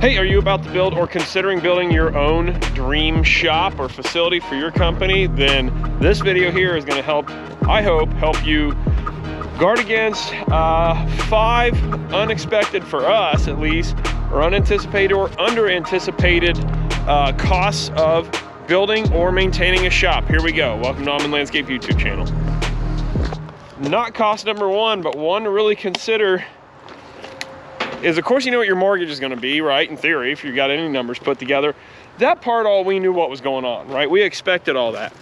Hey, are you about to build or considering building your own dream shop or facility for your company? Then this video here is going to help, I hope, help you guard against 5 unexpected, for us at least, or unanticipated or under-anticipated costs of building or maintaining a shop. Here we go. Welcome to Almond Landscape YouTube channel. Not cost number 1, but one to really consider is, of course, you know what your mortgage is going to be, right? In theory, if you got any numbers put together. That part, all we knew what was going on, right? We expected all that.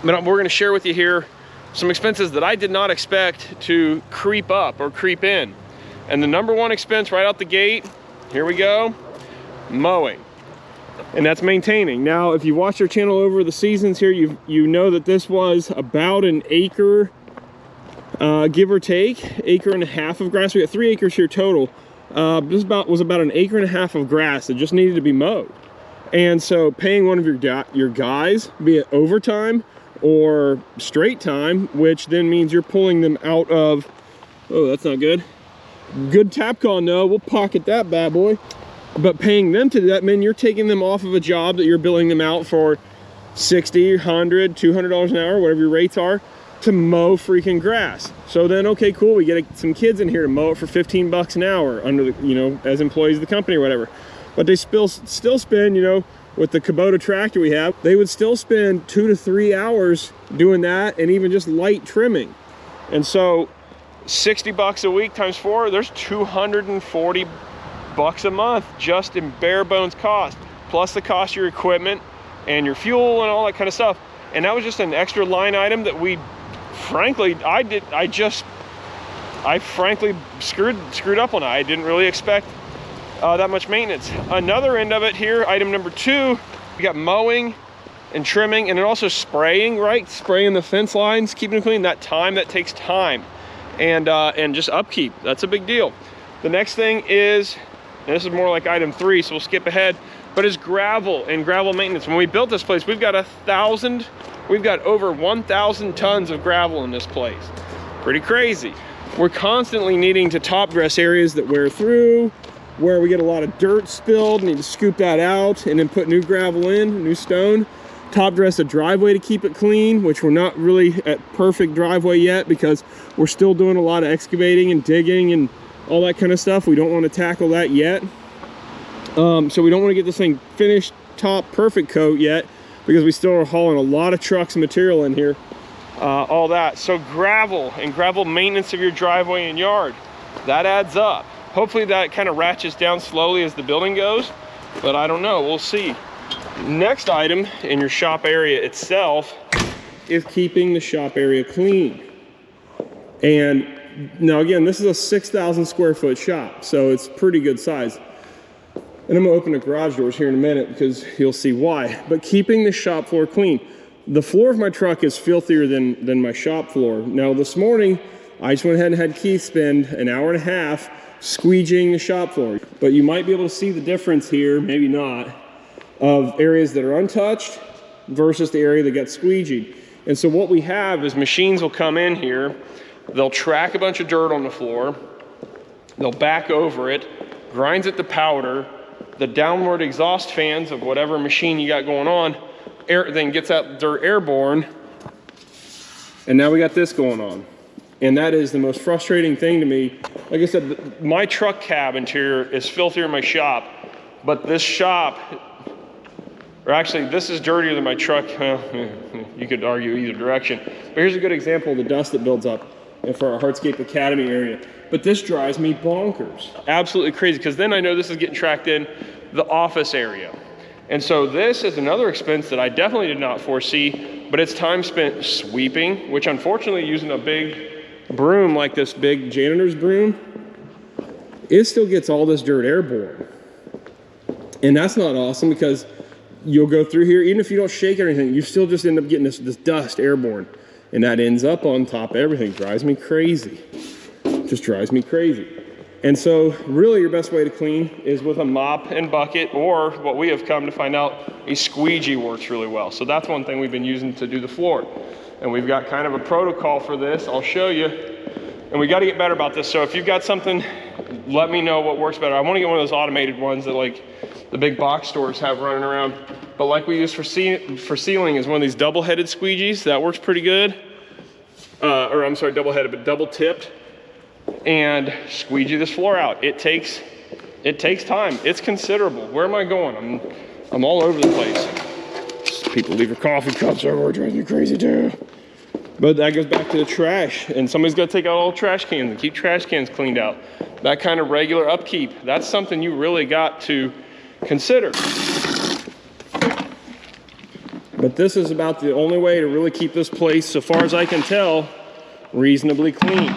But we're going to share with you here some expenses that I did not expect to creep up or creep in. And the number 1 expense right out the gate, here we go, mowing. And that's maintaining. Now, if you watch our channel over the seasons here, you know that this was about an acre, give or take, 1.5 acres of grass. We got 3 acres here total. This was about an 1.5 acres of grass that just needed to be mowed. And so paying one of your guys, be it overtime or straight time, which then means you're pulling them out of, oh, that's not good. Good tap call, no, we'll pocket that bad boy. But paying them to do that, man, you're taking them off of a job that you're billing them out for $60, $100, $200 an hour, whatever your rates are, to mow freaking grass. So then, okay, cool, we get some kids in here to mow it for 15 bucks an hour under the, you know, as employees of the company or whatever. But they still spend, you know, with the Kubota tractor we have, they would still spend 2 to 3 hours doing that, and even just light trimming. And so 60 bucks a week times 4, there's 240 bucks a month just in bare bones cost, plus the cost of your equipment and your fuel and all that kind of stuff. And that was just an extra line item that we, frankly, I frankly screwed up on it. I didn't really expect that much maintenance. Another end of it here, item number 2, we got mowing and trimming, and then also spraying, right? Spraying the fence lines, keeping them clean. That takes time, and just upkeep. That's a big deal. The next thing is, and this is more like item 3, so we'll skip ahead, but is gravel and gravel maintenance. When we built this place, we've got over 1,000 tons of gravel in this place. Pretty crazy. We're constantly needing to top dress areas that wear through, where we get a lot of dirt spilled, need to scoop that out and then put new gravel in, new stone. Top dress a driveway to keep it clean, which we're not really at perfect driveway yet because we're still doing a lot of excavating and digging and all that kind of stuff. We don't want to tackle that yet. So we don't want to get this thing finished top perfect coat yet because we still are hauling a lot of trucks and material in here, all that. So gravel and gravel maintenance of your driveway and yard, that adds up. Hopefully that kind of ratchets down slowly as the building goes, but I don't know, we'll see. Next item in your shop area itself is keeping the shop area clean. And now again, this is a 6,000 square foot shop, so it's pretty good size. And I'm gonna open the garage doors here in a minute because you'll see why. But keeping the shop floor clean. The floor of my truck is filthier than my shop floor. Now this morning, I just went ahead and had Keith spend an hour and a half squeegeeing the shop floor. But you might be able to see the difference here, maybe not, of areas that are untouched versus the area that got squeegeed. And so what we have is machines will come in here, they'll track a bunch of dirt on the floor, they'll back over it, grinds it to powder, the downward exhaust fans of whatever machine you got going on, then gets that dirt airborne, and now we got this going on. And that is the most frustrating thing to me. Like I said, my truck cab interior is filthier in my shop, but this shop, or actually this is dirtier than my truck. You could argue either direction. But here's a good example of the dust that builds up for our Hardscape Academy area. But this drives me bonkers. Absolutely crazy, because then I know this is getting tracked in the office area. And so this is another expense that I definitely did not foresee, but it's time spent sweeping, which unfortunately using a big broom like this big janitor's broom, it still gets all this dirt airborne. And that's not awesome because you'll go through here, even if you don't shake anything, you still just end up getting this dust airborne. And that ends up on top of everything. Drives me crazy. Just drives me crazy. And so really your best way to clean is with a mop and bucket, or what we have come to find out, a squeegee works really well. So that's one thing we've been using to do the floor. And we've got kind of a protocol for this. I'll show you. And we got to get better about this. So if you've got something let me know what works better. I want to get one of those automated ones that like the big box stores have running around. But like we use for sealing is one of these double-headed squeegees. That works pretty good. Or I'm sorry, double-headed, but double-tipped. And squeegee this floor out. It takes time. It's considerable. Where am I going? I'm all over the place. People leave their coffee cups everywhere, drives me crazy too. But that goes back to the trash, and somebody's got to take out all trash cans and keep trash cans cleaned out. That kind of regular upkeep, that's something you really got to consider. But this is about the only way to really keep this place, so far as I can tell, reasonably clean.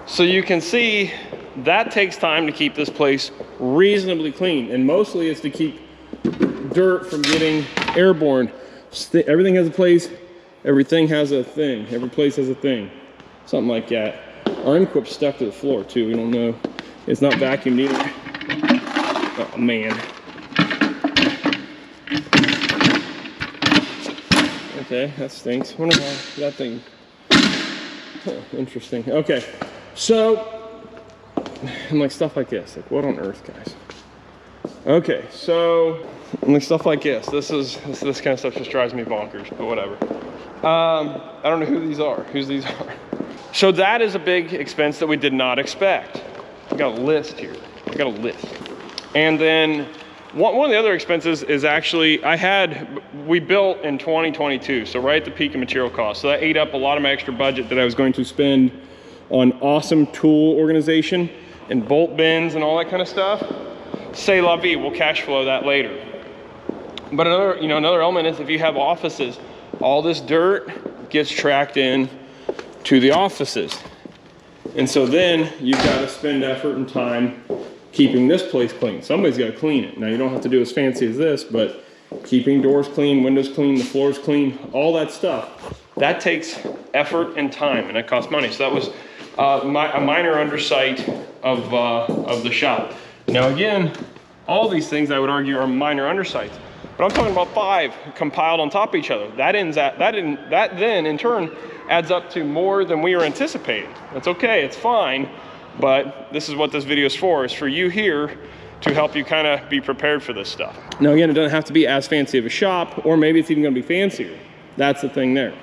So you can see that takes time to keep this place reasonably clean, and mostly it's to keep dirt from getting airborne. Everything has a place, everything has a thing, every place has a thing, something like that. Our end-quip's stuck to the floor too, we don't know. It's not vacuumed either. Oh man. Okay, that stinks. I wonder why that thing, interesting. Okay. So, I'm like stuff like this, like what on earth, guys? Okay, so like stuff like this. This kind of stuff just drives me bonkers, but whatever. I don't know whose these are. So that is a big expense that we did not expect. I got a list here. I got a list. And then one of the other expenses is actually we built in 2022, so right at the peak of material costs. So that ate up a lot of my extra budget that I was going to spend on awesome tool organization and bolt bins and all that kind of stuff. C'est la vie, we'll cash flow that later. But another element is if you have offices, all this dirt gets tracked in to the offices. And so then you've got to spend effort and time keeping this place clean. Somebody's got to clean it. Now you don't have to do as fancy as this, but keeping doors clean, windows clean, the floors clean, all that stuff, that takes effort and time, and that costs money. So that was a minor undersight of the shop. Now again, all these things I would argue are minor undersights, but I'm talking about 5 compiled on top of each other. That then in turn adds up to more than we were anticipating. That's okay, it's fine, but this is what this video is for you here to help you kind of be prepared for this stuff. Now again, it doesn't have to be as fancy of a shop, or maybe it's even gonna be fancier. That's the thing there.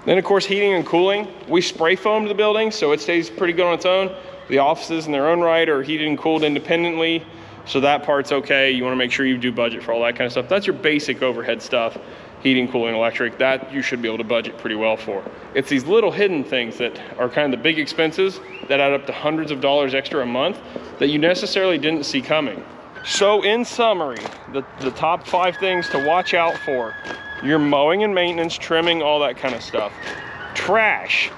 Then of course, heating and cooling. We spray foamed the building, so it stays pretty good on its own. The offices in their own right are heated and cooled independently, so that part's okay. You wanna make sure you do budget for all that kind of stuff. That's your basic overhead stuff, heating, cooling, electric, that you should be able to budget pretty well for. It's these little hidden things that are kind of the big expenses that add up to hundreds of dollars extra a month that you necessarily didn't see coming. So in summary, the top 5 things to watch out for: your mowing and maintenance, trimming, all that kind of stuff. Trash,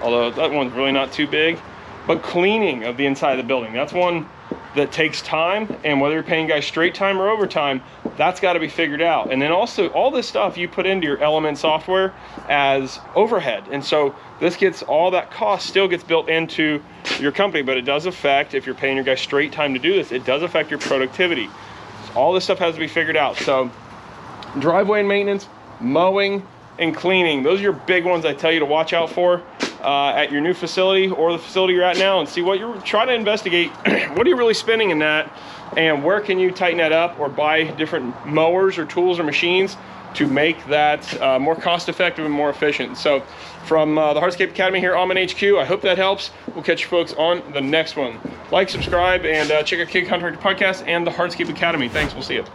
although that one's really not too big, but cleaning of the inside of the building. That's one that takes time, and whether you're paying guys straight time or overtime, that's got to be figured out. And then also all this stuff you put into your Element software as overhead, and so this gets, all that cost still gets built into your company, but it does affect, if you're paying your guys straight time to do this, it does affect your productivity. So all this stuff has to be figured out. So driveway maintenance, mowing, and cleaning, those are your big ones I tell you to watch out for at your new facility or the facility you're at now, and see what you're trying to investigate. What are you really spending in that, and where can you tighten that up or buy different mowers or tools or machines to make that more cost effective and more efficient. So from the Hardscape Academy here, Alman HQ, I hope that helps. We'll catch you folks on the next one. Like, subscribe, and check out Kid Contractor Podcast and the Hardscape Academy. Thanks, we'll see you.